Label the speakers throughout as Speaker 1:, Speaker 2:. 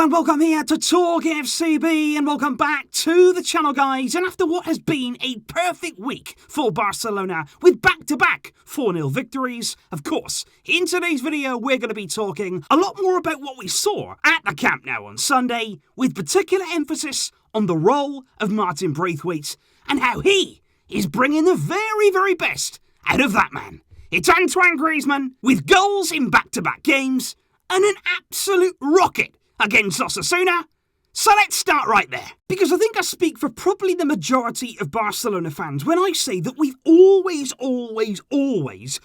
Speaker 1: and welcome here to Talk FCB, and welcome back to the channel, guys. And after what has been a perfect week for Barcelona with back-to-back 4-0 victories, of course, in today's video we're going to be talking a lot more about what we saw at the Camp Nou on Sunday, with particular emphasis on the role of Martin Braithwaite and how he is bringing the very, very best out of that man. It's Antoine Griezmann with goals in back-to-back games and an absolute rocket against Osasuna. So let's start right there, because I think I speak for probably the majority of Barcelona fans when I say that we've always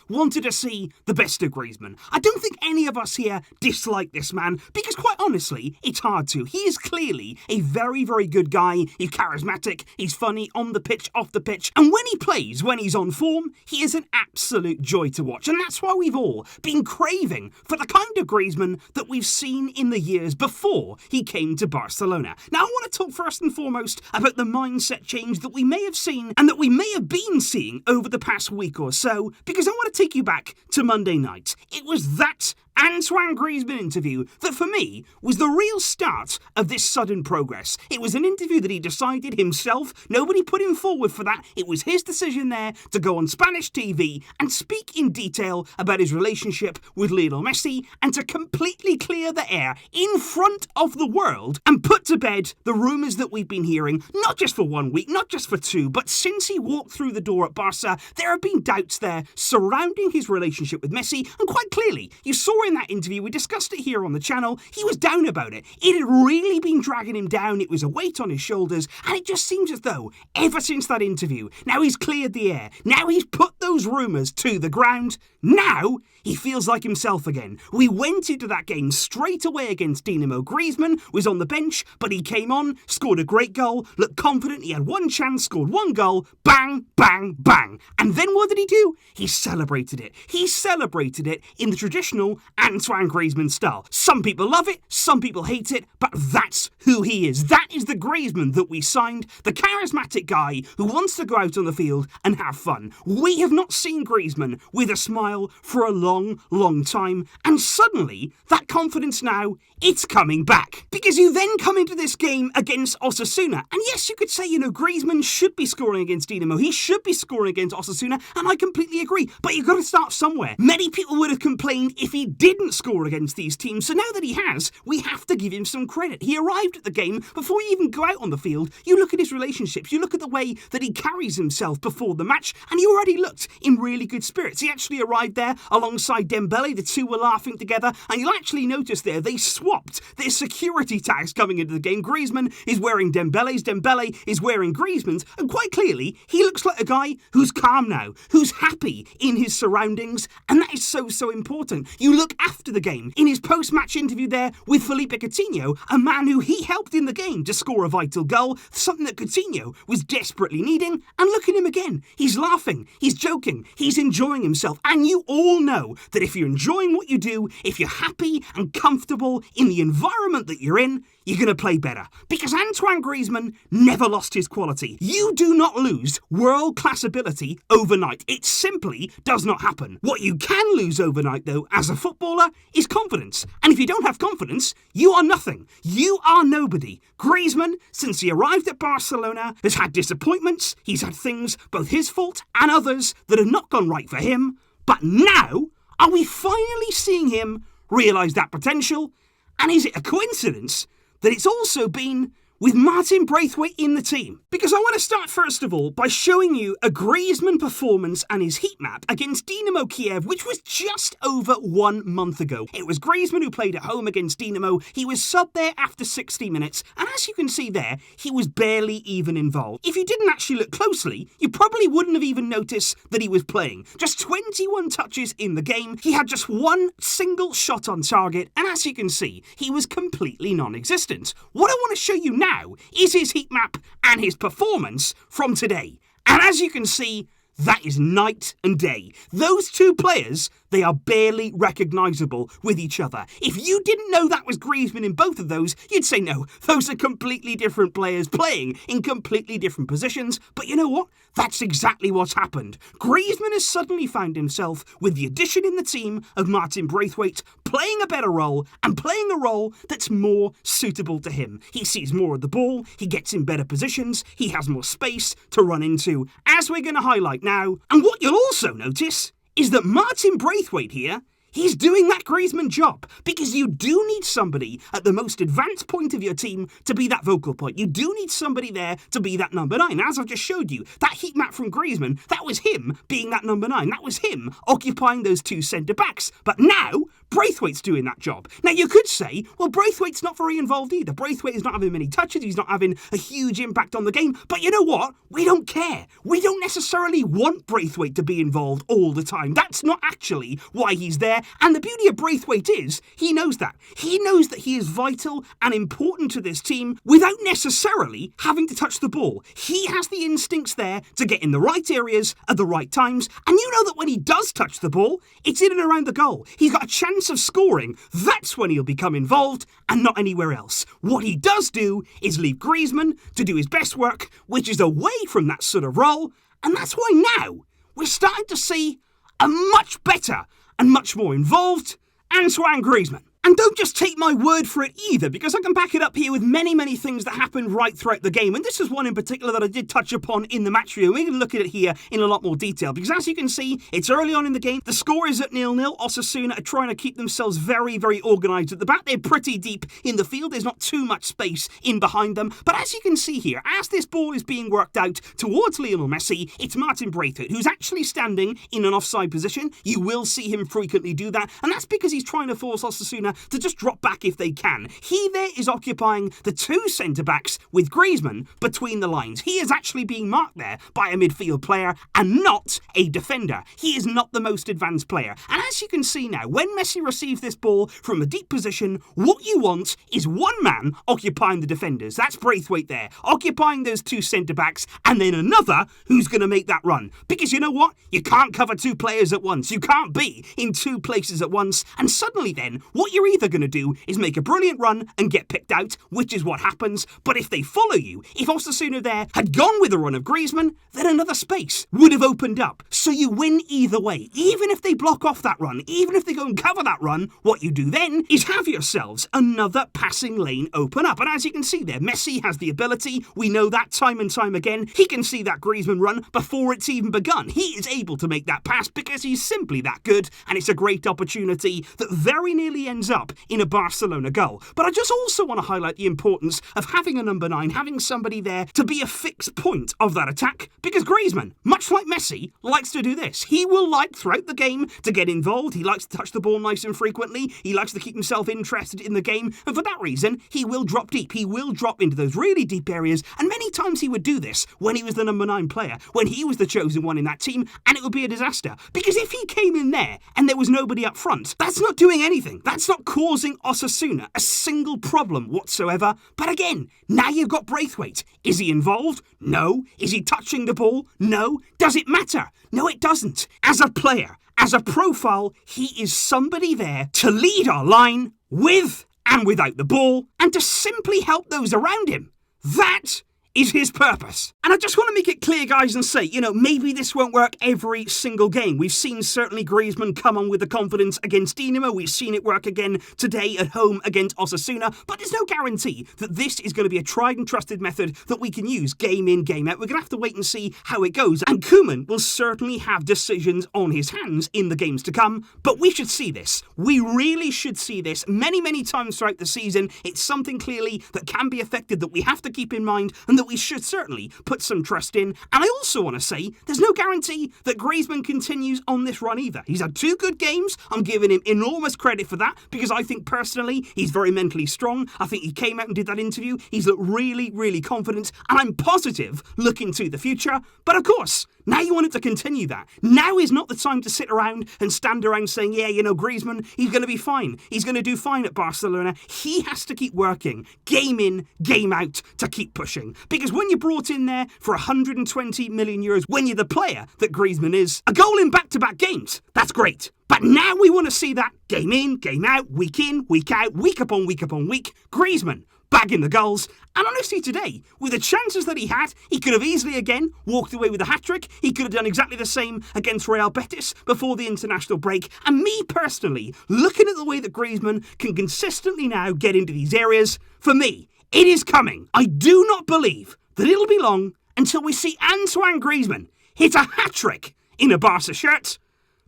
Speaker 1: wanted to see the best of Griezmann. I don't think any of us here dislike this man, because quite honestly, it's hard to. He is clearly a very, very good guy. He's charismatic, he's funny on the pitch, off the pitch, and when he plays, when he's on form, he is an absolute joy to watch. And that's why we've all been craving for the kind of Griezmann that we've seen in the years before he came to Barcelona. Now, I want to talk first and foremost about the mindset change that we may have seen and that we may have been seeing over the past week or so, because I want to take you back to Monday night. It was that Antoine Griezmann interview that for me was the real start of this sudden progress. It was an interview that he decided himself. Nobody put him forward for that. It was his decision there to go on Spanish TV and speak in detail about his relationship with Lionel Messi and to completely clear the air in front of the world and put to bed the rumours that we've been hearing, not just for 1 week, not just for two, but since he walked through the door at Barca. There have been doubts there surrounding his relationship with Messi, and quite clearly, you saw in that interview, we discussed it here on the channel, he was down about it. It had really been dragging him down, it was a weight on his shoulders, and it just seems as though, ever since that interview, now he's cleared the air, now he's put those rumours to the ground, now he feels like himself again. We went into that game straight away against Dynamo. Griezmann was on the bench, but he came on, scored a great goal, looked confident, he had one chance, scored one goal, bang, bang, bang. And then what did he do? He celebrated it. He celebrated it in the traditional Antoine Griezmann style. Some people love it, some people hate it, but that's who he is. That is the Griezmann that we signed, the charismatic guy who wants to go out on the field and have fun. We have not seen Griezmann with a smile for a long time, and suddenly that confidence now, it's coming back. Because you then come into this game against Osasuna, and yes, you could say, Griezmann should be scoring against Dynamo, he should be scoring against Osasuna, and I completely agree, but you've got to start somewhere. Many people would have complained if he didn't score against these teams, so now that he has, we have to give him some credit. He arrived at the game before you even go out on the field. You look at his relationships, you look at the way that he carries himself before the match, and he already looked in really good spirits. He actually arrived there alongside Dembele, the two were laughing together, and you'll actually notice there, they swapped their security tags coming into the game. Griezmann is wearing Dembele's, Dembele is wearing Griezmann's, and quite clearly, he looks like a guy who's calm now, who's happy in his surroundings, and that is so important. You look after the game, in his post-match interview there with Felipe Coutinho, a man who he helped in the game to score a vital goal, something that Coutinho was desperately needing, and look at him again. He's laughing, he's joking, he's enjoying himself, and you all know that if you're enjoying what you do, if you're happy and comfortable in the environment that you're in, you're going to play better. Because Antoine Griezmann never lost his quality. You do not lose world-class ability overnight. It simply does not happen. What you can lose overnight, though, as a footballer, is confidence. And if you don't have confidence, you are nothing. You are nobody. Griezmann, since he arrived at Barcelona, has had disappointments. He's had things, both his fault and others, that have not gone right for him. But now, are we finally seeing him realise that potential? And is it a coincidence that it's also been with Martin Braithwaite in the team? Because I want to start first of all by showing you a Griezmann performance and his heat map against Dynamo Kiev, which was just over 1 month ago. It was Griezmann who played at home against Dynamo. He was subbed there after 60 minutes, and as you can see there, he was barely even involved. If you didn't actually look closely, you probably wouldn't have even noticed that he was playing. Just 21 touches in the game, he had just one single shot on target, and as you can see, he was completely non-existent. What I want to show you now is his heat map and his performance from today. And as you can see, that is night and day. Those two players, They are barely recognisable with each other. If you didn't know that was Griezmann in both of those, you'd say no, those are completely different players playing in completely different positions. But you know what? That's exactly what's happened. Griezmann has suddenly found himself, with the addition in the team of Martin Braithwaite, playing a better role and playing a role that's more suitable to him. He sees more of the ball, he gets in better positions, he has more space to run into, as we're going to highlight now. And what you'll also notice is that Martin Braithwaite here, he's doing that Griezmann job, because you do need somebody at the most advanced point of your team to be that vocal point. You do need somebody there to be that number 9. As I've just showed you, that heat map from Griezmann, that was him being that number 9. That was him occupying those 2 centre-backs. But now, Braithwaite's doing that job. Now, you could say, well, Braithwaite's not very involved either. Braithwaite is not having many touches. He's not having a huge impact on the game. But you know what? We don't care. We don't necessarily want Braithwaite to be involved all the time. That's not actually why he's there. And the beauty of Braithwaite is, he knows that. He knows that he is vital and important to this team without necessarily having to touch the ball. He has the instincts there to get in the right areas at the right times. And you know that when he does touch the ball, it's in and around the goal. He's got a chance of scoring. That's when he'll become involved and not anywhere else. What he does do is leave Griezmann to do his best work, which is away from that sort of role. And that's why now we're starting to see a much better and much more involved Antoine Griezmann. And don't just take my word for it either, because I can back it up here with many, many things that happened right throughout the game. And this is one in particular that I did touch upon in the match review. We can look at it here in a lot more detail, because as you can see, it's early on in the game. The score is at 0-0. Osasuna are trying to keep themselves very, very organised at the back. They're pretty deep in the field. There's not too much space in behind them. But as you can see here, as this ball is being worked out towards Lionel Messi, it's Martin Braithwaite, who's actually standing in an offside position. You will see him frequently do that. And that's because he's trying to force Osasuna to just drop back if they can. He there is occupying the 2 centre-backs with Griezmann between the lines. He is actually being marked there by a midfield player and not a defender. He is not the most advanced player. And as you can see now, when Messi receives this ball from a deep position, what you want is one man occupying the defenders. That's Braithwaite there, occupying those 2 centre-backs, and then another who's going to make that run. Because you know what? You can't cover 2 players at once. You can't be in 2 places at once. And suddenly then, what you're either going to do is make a brilliant run and get picked out, which is what happens. But if they follow you, if Osasuna there had gone with a run of Griezmann, then another space would have opened up. So you win either way. Even if they block off that run, even if they go and cover that run, what you do then is have yourselves another passing lane open up. And as you can see there, Messi has the ability. We know that time and time again. He can see that Griezmann run before it's even begun. He is able to make that pass because he's simply that good, and it's a great opportunity that very nearly ends up in a Barcelona goal. But I just also want to highlight the importance of having a number 9, having somebody there to be a fixed point of that attack, because Griezmann, much like Messi, likes to do this. He will like throughout the game to get involved. He likes to touch the ball nice and frequently. He likes to keep himself interested in the game, and for that reason, he will drop deep. He will drop into those really deep areas, and many times he would do this when he was the number 9 player, when he was the chosen one in that team, and it would be a disaster. Because if he came in there and there was nobody up front, that's not doing anything. That's not causing Osasuna a single problem whatsoever. But again, now you've got Braithwaite. Is he involved? No. Is he touching the ball? No. Does it matter? No, it doesn't. As a player, as a profile, he is somebody there to lead our line with and without the ball, and to simply help those around him. That is his purpose. And I just want to make it clear, guys, and say, maybe this won't work every single game. We've seen certainly Griezmann come on with the confidence against Dynamo. We've seen it work again today at home against Osasuna. But there's no guarantee that this is going to be a tried and trusted method that we can use game in, game out. We're going to have to wait and see how it goes. And Koeman will certainly have decisions on his hands in the games to come. But we should see this. We really should see this many, many times throughout the season. It's something clearly that can be affected that we have to keep in mind, and that we should certainly put some trust in. And I also want to say there's no guarantee that Griezmann continues on this run either. He's had 2 good games. I'm giving him enormous credit for that, because I think personally he's very mentally strong. I think he came out and did that interview. He's looked really, really confident, and I'm positive looking to the future. But of course, now you want it to continue that. Now is not the time to sit around and stand around saying, Griezmann, he's going to be fine. He's going to do fine at Barcelona. He has to keep working, game in, game out, to keep pushing. Because when you're brought in there for 120 million euros, when you're the player that Griezmann is, a goal in back-to-back games, that's great. But now we want to see that game in, game out, week in, week out, week upon week upon week. Griezmann bagging the goals. And honestly today, with the chances that he had, he could have easily again walked away with a hat-trick. He could have done exactly the same against Real Betis before the international break. And me personally, looking at the way that Griezmann can consistently now get into these areas, for me, it is coming. I do not believe that it'll be long until we see Antoine Griezmann hit a hat-trick in a Barca shirt.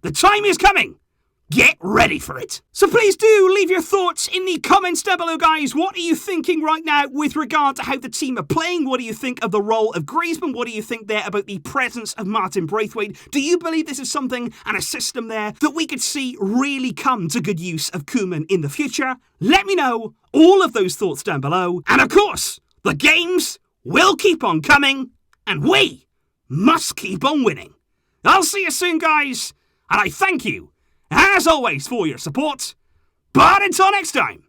Speaker 1: The time is coming. Get ready for it. So please do leave your thoughts in the comments down below, guys. What are you thinking right now with regard to how the team are playing? What do you think of the role of Griezmann? What do you think there about the presence of Martin Braithwaite? Do you believe this is something and a system there that we could see really come to good use of Koeman in the future? Let me know all of those thoughts down below. And of course, the games will keep on coming, and we must keep on winning. I'll see you soon, guys, and I thank you as always for your support. But until next time,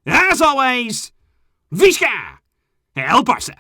Speaker 1: as always, Visca El Barça.